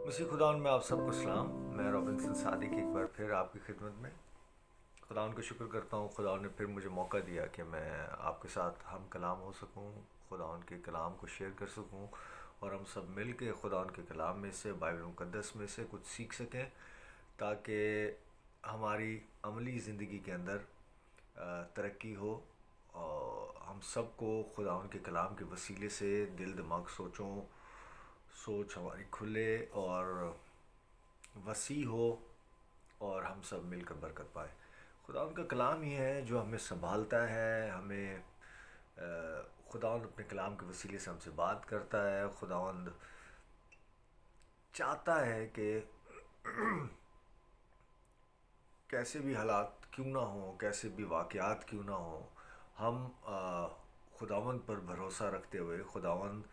मसीह खुदावन में आप सबको सलाम। मैं रॉबिन्सन सादिक एक बार फिर आपकी खिदमत में खुदावन का शुक्र करता हूँ। खुदावन ने फिर मुझे मौका दिया कि मैं आपके साथ हम कलाम हो सकूँ, खुदावन के कलाम को शेयर कर सकूँ और हम सब मिल के खुदावन के कलाम में से, बाइबल मुक़द्दस में से कुछ सीख सकें, ताकि हमारी अमली ज़िंदगी के अंदर तरक्की हो और हम सबको खुदावन के कलाम के वसीले से दिल दिमाग सोच हमारी खुले और वसी हो और हम सब मिलकर बरकत पाए। खुदावंद का कलाम ही है जो हमें संभालता है, हमें खुदावंद अपने कलाम के वसीले से हमसे बात करता है। खुदावंद चाहता है कि कैसे भी हालात क्यों ना हो, कैसे भी वाक़यात क्यों ना हो, हम खुदावंद पर भरोसा रखते हुए, खुदावंद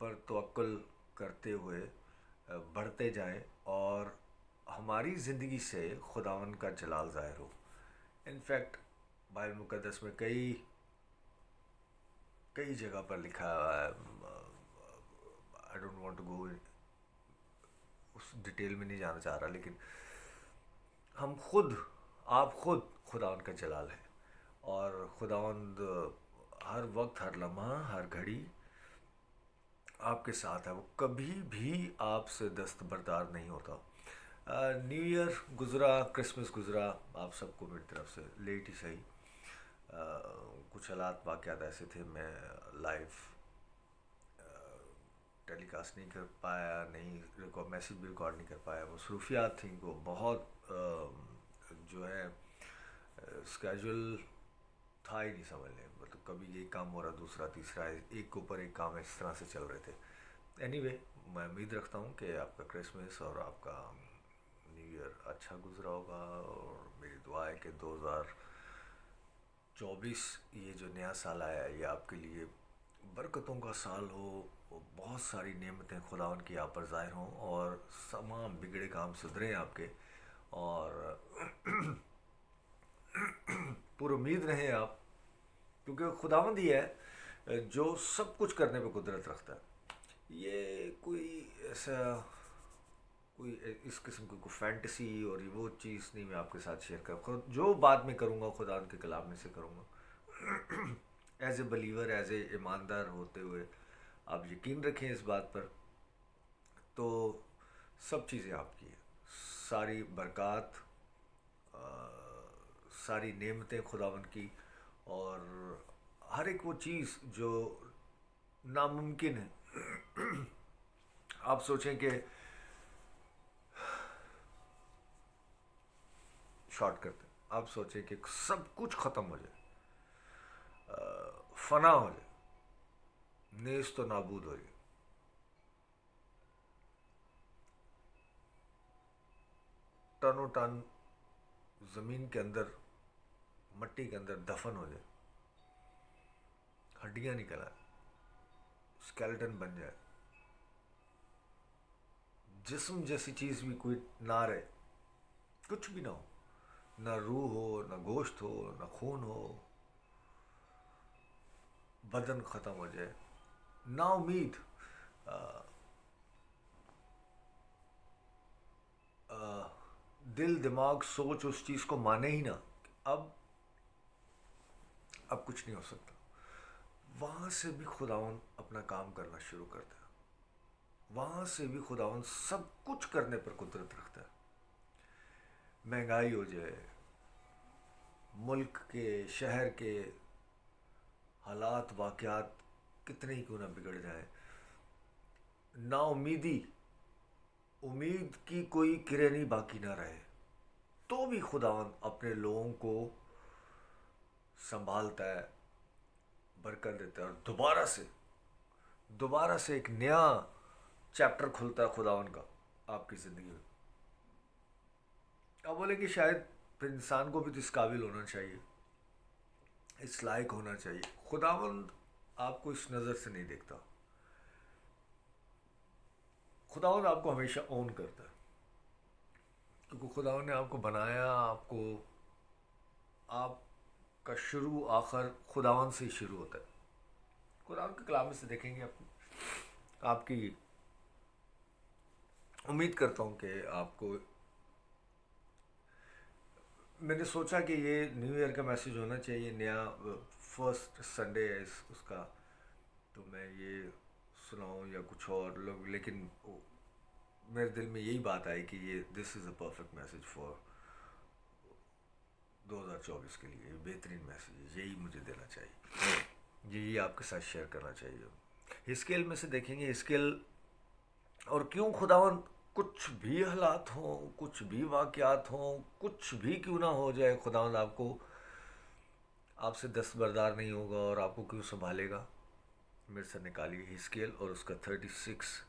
पर तवक्कुल करते हुए बढ़ते जाएं और हमारी ज़िंदगी से खुदावंद का जलाल ज़ाहिर हो। इनफैक्ट बाइबल मुक़द्दस में कई जगह पर लिखा हुआ है, I don't want to go उस डिटेल में नहीं जाना चाह रहा, लेकिन आप खुद खुदावंद का जलाल है और खुदावंद हर वक्त, हर लम्हा, हर घड़ी आपके साथ है। वो कभी भी आपसे दस्तबरदार नहीं होता। न्यू ईयर गुज़रा, क्रिसमस गुज़रा, आप सबको मेरी तरफ से लेट ही सही। कुछ हालात वाक़यात ऐसे थे, मैं लाइव टेलीकास्ट नहीं कर पाया, मैसेज भी रिकॉर्ड नहीं कर पाया। मसरूफियात थी, वो बहुत जो है स्केजुअल था ही नहीं, समझ लें। मतलब कभी ये काम हो रहा, दूसरा तीसरा, एक के ऊपर एक काम इस तरह से चल रहे थे। एनीवे, मैं उम्मीद रखता हूँ कि आपका क्रिसमस और आपका न्यू ईयर अच्छा गुजरा होगा और मेरी दुआ है कि 2024 ये जो नया साल आया है ये आपके लिए बरकतों का साल हो। बहुत सारी नेमतें खुदावन की आप पर ज़ाहिर हों और तमाम बिगड़े काम सुधरें आपके, और पूरी उम्मीद रहें आप, क्योंकि खुदावंद ही है जो सब कुछ करने पे कुदरत रखता है। ये कोई ऐसा इस किस्म की कोई फैंटेसी और ये वो चीज़ नहीं मैं आपके साथ शेयर कर, जो बात मैं करूँगा खुदावंद के कलाम में से करूँगा। एज ए बलीवर, एज ए ईमानदार होते हुए आप यकीन रखें इस बात पर, तो सब चीज़ें आपकी हैं। सारी बरक़ात, सारी नेमतें खुदावंद की, और हर एक वो चीज़ जो नामुमकिन है। आप सोचें कि शॉर्ट करते, आप सोचें कि सब कुछ ख़त्म हो जाए, फना हो जाए, नेस्त तो नाबूद हो जाए, टनों टन ज़मीन के अंदर, मट्टी के अंदर दफन हो जाए, हड्डियाँ निकल आए, स्केलेटन बन जाए, जिस्म जैसी चीज़ भी कोई ना रहे, कुछ भी ना हो, ना रूह हो, ना गोश्त हो, ना खून हो, बदन ख़त्म हो जाए, ना उम्मीद, दिल दिमाग सोच उस चीज़ को माने ही ना, अब कुछ नहीं हो सकता। वहाँ से भी खुदावन अपना काम करना शुरू करता है। वहाँ से भी खुदावन सब कुछ करने पर कुदरत रखता है। महंगाई हो जाए, मुल्क के, शहर के हालात वाक़यात कितने ही क्यों ना बिगड़ जाए, ना उम्मीद की कोई किरनी बाकी ना रहे, तो भी खुदावन अपने लोगों को संभालता है, बरकत देता है और दोबारा से एक नया चैप्टर खुलता है खुदावन का आपकी ज़िंदगी में। अब बोले कि शायद फिर इंसान को भी तो इस काबिल होना चाहिए, इस लायक होना चाहिए। खुदावंद आपको इस नज़र से नहीं देखता। खुदावंद आपको हमेशा ओन करता है, क्योंकि खुदावंद ने आपको बनाया, आपका शुरू आखिर खुदावंद से ही शुरू होता है। खुदावंद के कलाम से देखेंगे आप, آپ کی امید کرتا ہوں کہ آپ کو، میں نے سوچا کہ یہ نیو ایئر کا میسیج ہونا چاہیے، نیا فرسٹ سنڈے ہے اس کا، تو میں یہ سناؤں یا کچھ اور لوگ، لیکن میرے دل میں یہی بات آئی کہ یہ دس از اے پرفیکٹ میسیج فار 2024 کے لیے، بہترین میسیج یہی مجھے دینا چاہیے، یہی آپ کے ساتھ شیئر کرنا چاہیے۔ ہسکیل میں سے دیکھیں گے، ہسکیل اور کیوں خداوند کچھ بھی حالات ہوں، کچھ بھی واقعات ہوں، کچھ بھی کیوں نہ ہو جائے، خداوند آپ سے دستبردار نہیں ہوگا اور آپ کو کیوں سنبھالے گا۔ میرے سے نکالیے ہسکیل اور اس کا 36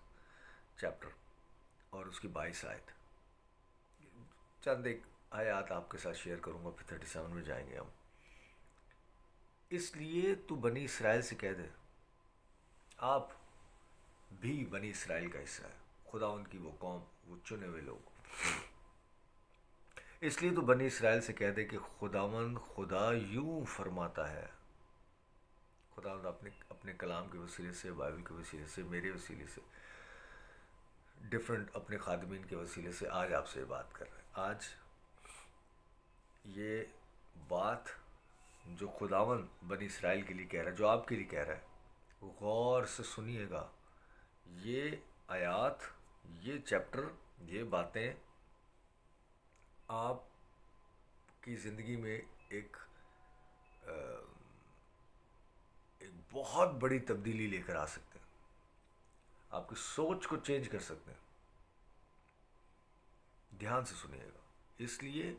چیپٹر اور اس کی 22 آیت، چند ایک آیات آپ کے ساتھ شیئر کروں گا، پھر 37 میں جائیں گے ہم۔ اس لیے تو بنی اسرائیل سے کہہ دے، آپ بھی بنی اسرائیل کا حصہ ہے، خداوند کی وہ قوم، وہ چنے ہوئے لوگ۔ اس لیے تو بنی اسرائیل سے کہہ دے کہ خداوند خدا یوں فرماتا ہے۔ خداوند اپنے کلام کے وسیلے سے، بائبل کے وسیلے سے، میرے وسیلے سے، ڈفرینٹ اپنے خادمین کے وسیلے سے آج آپ سے بات کر رہے ہیں۔ آج یہ بات جو خداوند بنی اسرائیل کے لیے کہہ رہا ہے، جو آپ کے لیے کہہ رہا ہے، غور سے سنیے گا۔ یہ آیات، یہ چیپٹر، یہ باتیں آپ کی زندگی میں ایک بہت بڑی تبدیلی لے کر آ سکتے ہیں، آپ کی سوچ کو چینج کر سکتے ہیں۔ دھیان سے سنیے گا۔ اس لیے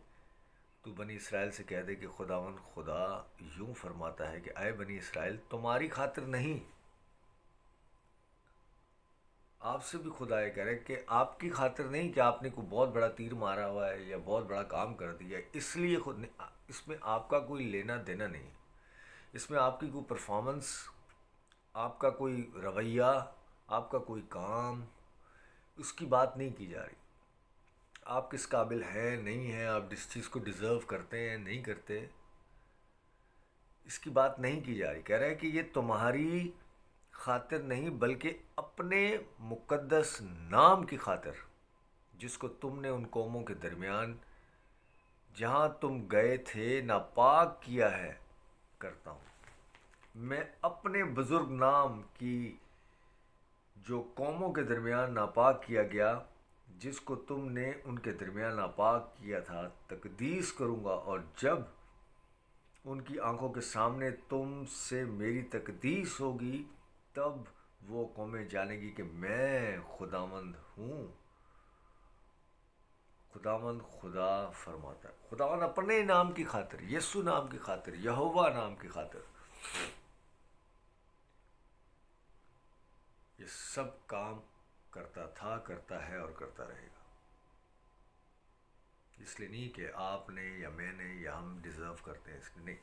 تو بنی اسرائیل سے کہہ دے کہ خداوند خدا یوں فرماتا ہے کہ اے بنی اسرائیل، تمہاری خاطر نہیں، آپ سے بھی خدا یہ کہہ رہے کہ آپ کی خاطر نہیں کہ آپ نے کوئی بہت بڑا تیر مارا ہوا ہے یا بہت بڑا کام کر دیا، اس لیے خود نے، اس میں آپ کا کوئی لینا دینا نہیں، اس میں آپ کی کوئی پرفارمنس، آپ کا کوئی رویہ، آپ کا کوئی کام، اس کی بات نہیں کی جا رہی۔ آپ کس قابل ہیں، نہیں ہیں، آپ جس چیز کو ڈیزرو کرتے ہیں، نہیں کرتے، اس کی بات نہیں کی جا رہی۔ کہہ رہا ہے کہ یہ تمہاری خاطر نہیں بلکہ اپنے مقدس نام کی خاطر، جس کو تم نے ان قوموں کے درمیان جہاں تم گئے تھے ناپاک کیا ہے، کرتا ہوں۔ میں اپنے بزرگ نام کی جو قوموں کے درمیان ناپاک کیا گیا، جس کو تم نے ان کے درمیان ناپاک کیا تھا، تقدیس کروں گا، اور جب ان کی آنکھوں کے سامنے تم سے میری تقدیس ہوگی، تب وہ قومیں جانیں گی کہ میں خداوند ہوں۔ خداوند خدا فرماتا ہے، خداوند اپنے نام کی خاطر، یسوع نام کی خاطر، یہوہ نام کی خاطر یہ سب کام کرتا تھا، کرتا ہے اور کرتا رہے گا۔ اس لیے نہیں کہ آپ نے یا میں نے یا ہم ڈیزرو کرتے ہیں، اس لیے نہیں،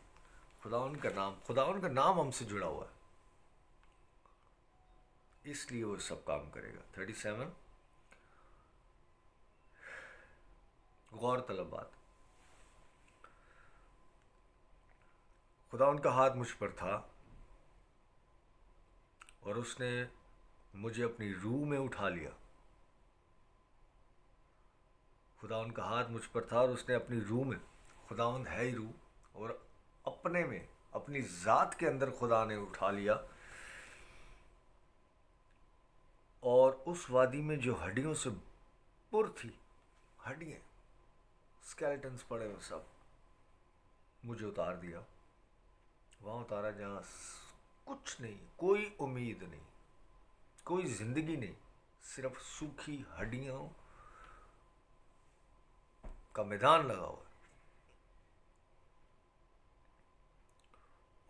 خداوند کا نام ہم سے جڑا ہوا ہے، اس لیے وہ سب کام کرے گا۔ 37 غور طلب بات، خداوند کا ہاتھ مجھ پر تھا اور اس نے مجھے اپنی روح میں اٹھا لیا۔ خداوند کا ہاتھ مجھ پر تھا اور اس نے اپنی روح میں، خداوند ہے ہی روح، اور اپنے میں، اپنی ذات کے اندر خدا نے اٹھا لیا، اور اس وادی میں جو ہڈیوں سے پر تھی، ہڈیاں، اسکیلیٹنز پڑے ہوئے سب، مجھے اتار دیا، وہاں اتارا جہاں کچھ نہیں، کوئی امید نہیں، کوئی زندگی نہیں، صرف سوکھی ہڈیوں کا میدان لگا ہوا ہے،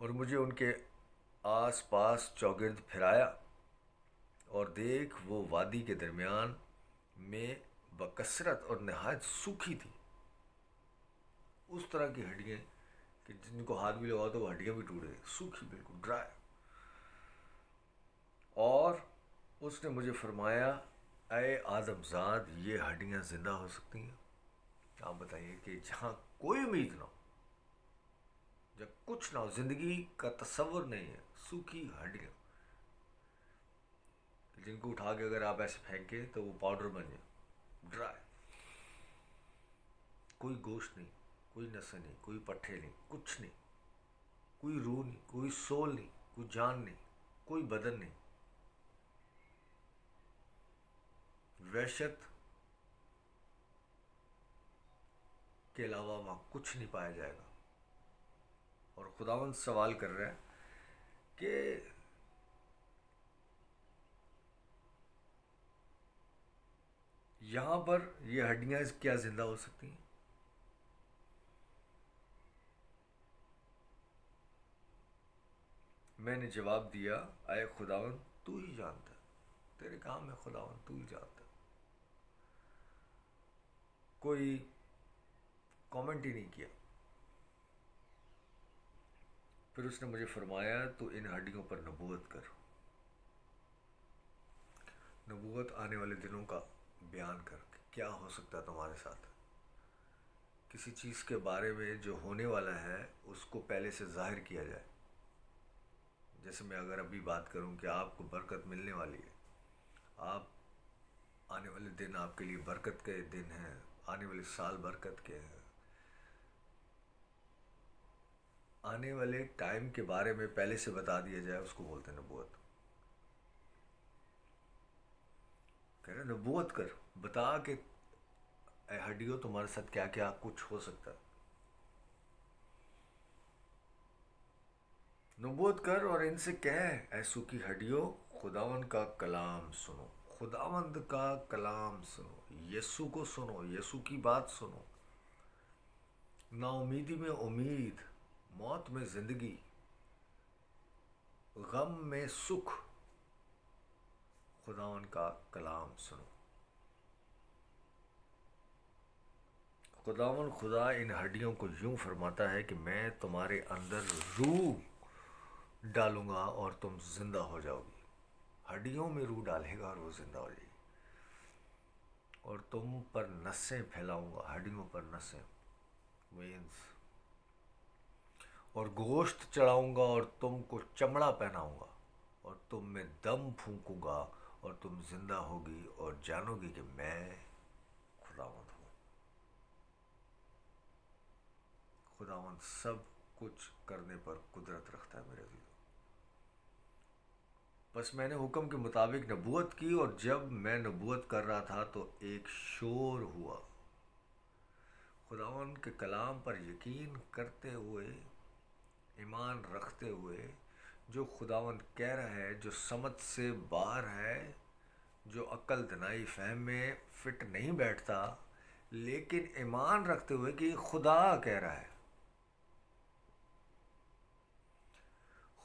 اور مجھے ان کے آس پاس چوگرد پھرایا، اور دیکھ وہ وادی کے درمیان میں بکثرت اور نہایت سوکھی تھی، اس طرح کی ہڈیاں کہ جن کو ہاتھ بھی لگاؤ تو وہ ہڈیاں بھی ٹوٹ گئی، سوکھی، بالکل ڈرائی۔ اور اس نے مجھے فرمایا، اے آدم زاد، یہ ہڈیاں زندہ ہو سکتی ہیں؟ آپ بتائیے کہ جہاں کوئی امید نہ ہو، جب کچھ نہ ہو، زندگی کا تصور نہیں ہے، سوکھی ہڈیاں، जिनको उठा के अगर आप ऐसे फेंके तो वो पाउडर बन जाए, ड्राई। कोई गोश्त नहीं, कोई नसें नहीं, कोई पट्टे नहीं, कुछ नहीं, कोई रूह नहीं, कोई सोल नहीं, कोई जान नहीं, कोई बदन नहीं। वहशत के अलावा वहाँ कुछ नहीं पाया जाएगा। और खुदावंद सवाल कर रहा है कि यहाँ पर ये हड्डियाँ क्या जिंदा हो सकती हैं? मैंने जवाब दिया, आए खुदावंद तू ही जानता, तेरे काम है खुदावंद, तू ही जानता। कोई कमेंट ही नहीं किया। फिर उसने मुझे फरमाया, तो इन हड्डियों पर नबूवत कर। नबूवत आने वाले दिनों का बयान कर, क्या हो सकता है तुम्हारे साथ। किसी चीज़ के बारे में जो होने वाला है उसको पहले से जाहिर किया जाए। जैसे मैं अगर अभी बात करूं कि आपको बरकत मिलने वाली है, आप आने वाले दिन आपके लिए बरकत के दिन हैं, आने वाले साल बरकत के हैं, आने वाले टाइम के बारे में पहले से बता दिया जाए, उसको बोलते हैं नबूवत। कह रहे नबूवत कर, बता कि हड्डियों तुम्हारे साथ क्या क्या कुछ हो सकता है। नबूवत कर और इनसे कह, ऐ सूखी हड्डियों खुदावंद का कलाम सुनो। खुदावंद का कलाम सुनो, यीशु को सुनो, यीशु की बात सुनो। नाउमीदी में उम्मीद, मौत में जिंदगी, गम में सुख, खुदावंद का कलाम सुनो। खुदावंद खुदा इन हड्डियों को यूं फरमाता है कि मैं तुम्हारे अंदर रूह डालूंगा और तुम जिंदा हो जाओगी। हड्डियों में रूह डालेगा और वो जिंदा हो जाएगी। और तुम पर नसें फैलाऊंगा, हड्डियों पर नसें, वेन्स, और गोश्त चढ़ाऊंगा और तुमको चमड़ा पहनाऊंगा, और तुम में दम फूंकूंगा और तुम जिंदा होगी और जानोगी कि मैं खुदावंद हूँ। खुदावंद सब कुछ करने पर कुदरत रखता है मेरे अज़ीज़ों। बस मैंने हुक्म के मुताबिक नबूवत की, और जब मैं नबूवत कर रहा था तो एक शोर हुआ। खुदावंद के कलाम पर यकीन करते हुए, ईमान रखते हुए, जो खुदावंद कह रहा है, जो समझ से बाहर है, जो अक्ल दनाई फहम में फिट नहीं बैठता, लेकिन ईमान रखते हुए कि खुदा कह रहा है।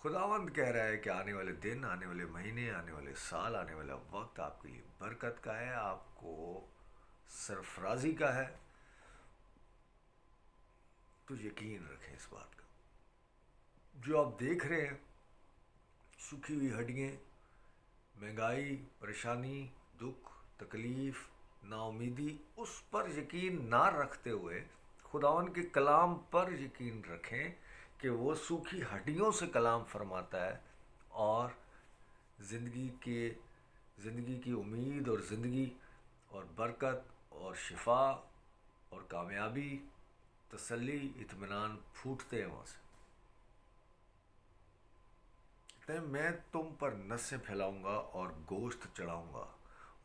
खुदावंद कह रहा है कि आने वाले दिन, आने वाले महीने, आने वाले साल, आने वाला वक्त आपके लिए बरकत का है, आपको सरफराजी का है। तो यकीन रखें इस बात का। जो आप देख रहे हैं, सूखी हुई हड्डियाँ, महंगाई, परेशानी, दुख, तकलीफ़, नाउमीदी, उस पर यकीन ना रखते हुए खुदावंद के कलाम पर यकीन रखें कि वो सूखी हड्डियों से कलाम फरमाता है, और ज़िंदगी की उम्मीद और ज़िंदगी और बरकत और शिफा और कामयाबी, तसल्ली, इत्मीनान फूटते हैं वहाँ से। मैं तुम पर नसें फैलाऊंगा और गोश्त चढ़ाऊंगा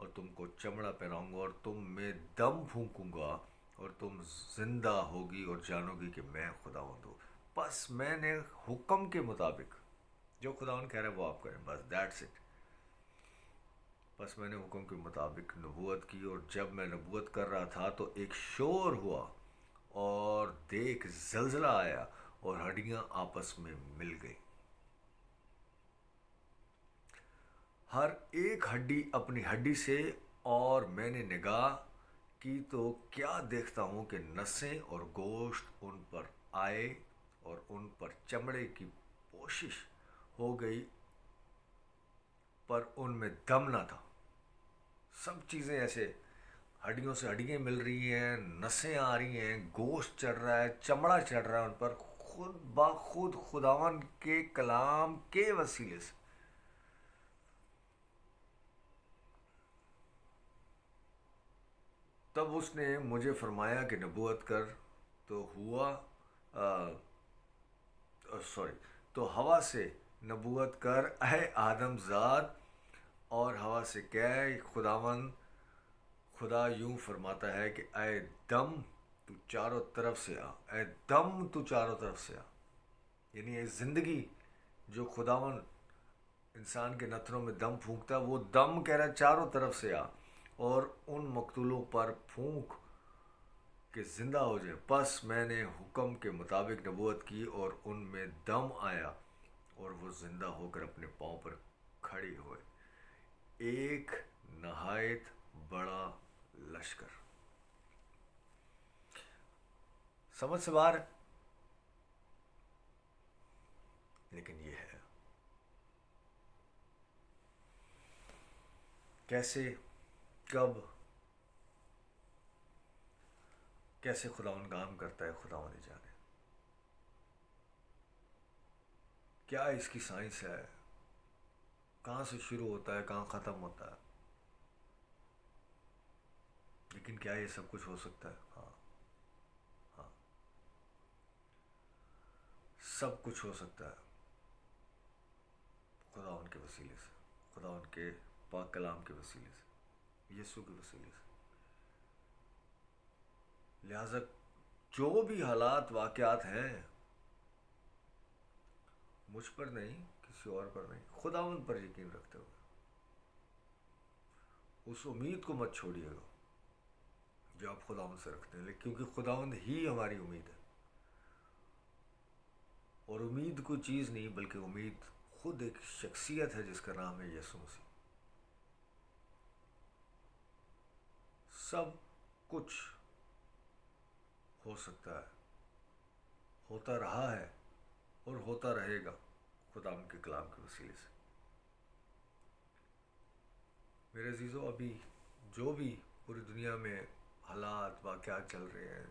और तुमको चमड़ा पहनाऊंगा और तुम में दम फूंकूंगा और तुम जिंदा होगी और जानोगी कि मैं खुदावंद हूँ। बस मैंने हुक्म के मुताबिक जो खुदावंद कह रहा है वो आप करें, बस दैट्स इट। बस मैंने हुक्म के मुताबिक नबूवत की, और जब मैं नबूवत कर रहा था तो एक शोर हुआ और देख जलजला आया और हड्डियाँ आपस में मिल गई। हर एक हड्डी अपनी हड्डी से, और मैंने निगाह की तो क्या देखता हूँ कि नसें और गोश्त उन पर आए और उन पर चमड़े की पोशिश हो गई, पर उनमें दम ना था। सब चीज़ें ऐसे हड्डियों से हड्डियाँ मिल रही हैं, नसें आ रही हैं, गोश्त चढ़ रहा है, चमड़ा चढ़ रहा है उन पर, खुद बाखुद खुदावंद के कलाम के वसीले से। تب اس نے مجھے فرمایا کہ نبوت کر، تو تو ہوا سے نبوت کر اے آدم زاد، اور ہوا سے کہہ خدا یوں فرماتا ہے کہ اے دم تو چاروں طرف سے آ، اے دم تو چاروں طرف سے آ. یعنی یہ زندگی جو خداون انسان کے نتھنوں میں دم پھونکتا، وہ دم کہہ رہا ہے چاروں طرف سے آ اور ان مقتولوں پر پھونک کہ زندہ ہو جائے. پس میں نے حکم کے مطابق نبوت کی اور ان میں دم آیا اور وہ زندہ ہو کر اپنے پاؤں پر کھڑے ہوئے، ایک نہایت بڑا لشکر. سمجھ سے باہر ہے، لیکن یہ ہے کیسے، کب، کیسے خداوند کام کرتا ہے، خداوند ہی جانے. کیا اس کی سائنس ہے، کہاں سے شروع ہوتا ہے کہاں ختم ہوتا ہے، لیکن کیا یہ سب کچھ ہو سکتا ہے؟ ہاں، ہاں، سب کچھ ہو سکتا ہے خداوند کے وسیلے سے، خداوند کے پاک کلام کے وسیلے سے، یسوع کے وسیلے سے. لہذا جو بھی حالات واقعات ہیں، مجھ پر نہیں، کسی اور پر نہیں، خداوند پر یقین رکھتے ہوئے اس امید کو مت چھوڑیے گا جو آپ خداوند سے رکھتے ہیں، کیونکہ خداوند ہی ہماری امید ہے. اور امید کوئی چیز نہیں، بلکہ امید خود ایک شخصیت ہے جس کا نام ہے یسوع مسیح. سب کچھ ہو سکتا ہے، ہوتا رہا ہے اور ہوتا رہے گا خداوند کے کلام کے وسیلے سے. میرے عزیزو، ابھی جو بھی پوری دنیا میں حالات واقعات چل رہے ہیں،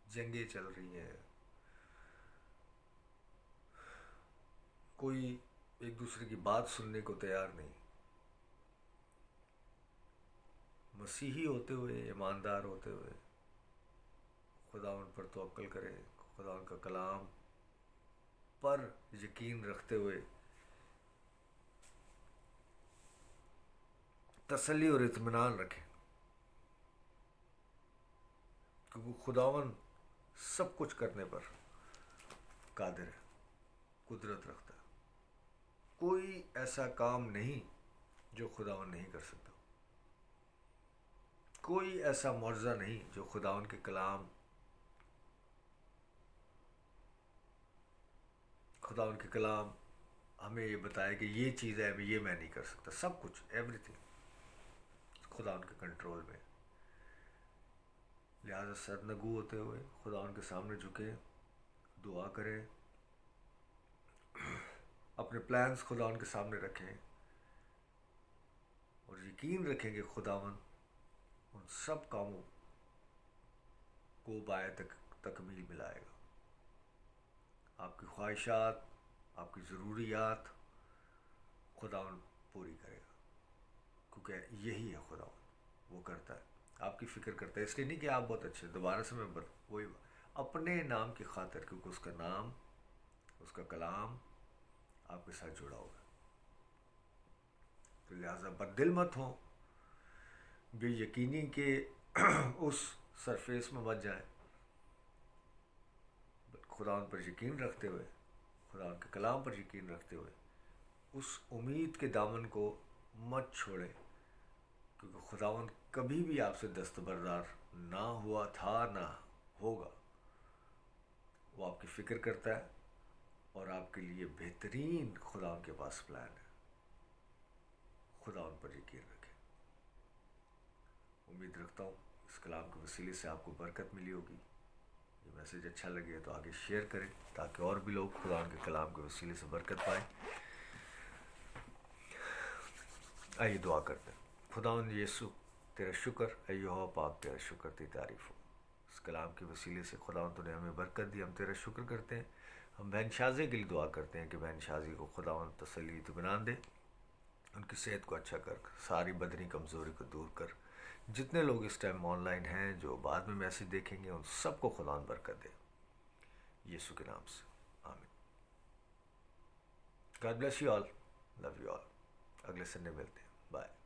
جنگیں چل رہی ہیں، کوئی ایک دوسرے کی بات سننے کو تیار نہیں. مسیحی ہوتے ہوئے، ایماندار ہوتے ہوئے خداوند پر توکل کرے، خداوند کا کلام پر یقین رکھتے ہوئے تسلی اور اطمینان رکھیں، کیونکہ خداوند سب کچھ کرنے پر قادر ہے، قدرت رکھتا ہے. کوئی ایسا کام نہیں جو خداوند نہیں کر سکتا، کوئی ایسا معجزہ نہیں جو خداوند کے کلام، خداوند کے کلام ہمیں یہ بتائے کہ یہ چیز ہے، یہ میں نہیں کر سکتا. سب کچھ، ایوری تھنگ خداوند کے کنٹرول میں. لہٰذا سرنگو ہوتے ہوئے خداوند کے سامنے جھکے، دعا کریں، اپنے پلانز خداوند کے سامنے رکھیں اور یقین رکھیں کہ خداوند ان سب کاموں کو باعث تکمیل ملائے گا. آپ کی خواہشات، آپ کی ضروریات خداوند پوری کرے گا، کیونکہ یہی ہے خداوند، وہ کرتا ہے، آپ کی فکر کرتا ہے. اس لیے نہیں کہ آپ بہت اچھے، دوبارہ سے میں وہی اپنے نام کی خاطر، کیونکہ اس کا نام، اس کا کلام آپ کے ساتھ جڑا ہوگا. تو لہٰذا بددل مت ہوں، بے یقینی کے اس سرفیس میں مت جائیں، خداوند پر یقین رکھتے ہوئے، خداوند کے کلام پر یقین رکھتے ہوئے اس امید کے دامن کو مت چھوڑیں، کیونکہ خداوند کبھی بھی آپ سے دستبردار نہ ہوا تھا، نہ ہوگا. وہ آپ کی فکر کرتا ہے اور آپ کے لیے بہترین خداوند کے پاس پلان ہے. خداوند پر یقین رکھیں. امید رکھتا ہوں اس کلام کے وسیلے سے آپ کو برکت ملی ہوگی. یہ میسیج اچھا لگے تو آگے شیئر کریں تاکہ اور بھی لوگ خداوند کے کلام کے وسیلے سے برکت پائیں. آئیے دعا کرتے ہیں. خداوند یسوع، تیرا شکر اے یہوہ پاک، تیرا شکر، تیری تعریف ہو. اس کلام کے وسیلے سے خداوند تو نے ہمیں برکت دی، ہم تیرا شکر کرتے ہیں. ہم بہن شازیہ کے لیے دعا کرتے ہیں کہ بہن شازیہ کو خداوند تسلی اطمینان دے، ان کی صحت کو اچھا کر، ساری بدنی کمزوری کو دور کر. جتنے لوگ اس ٹائم آن لائن ہیں، جو بعد میں میسج دیکھیں گے، ان سب کو خدا برکت دے، یسوع کے نام سے، آمین۔ God bless you all, love you all, اگلے سنڈے ملتے ہیں، بائے۔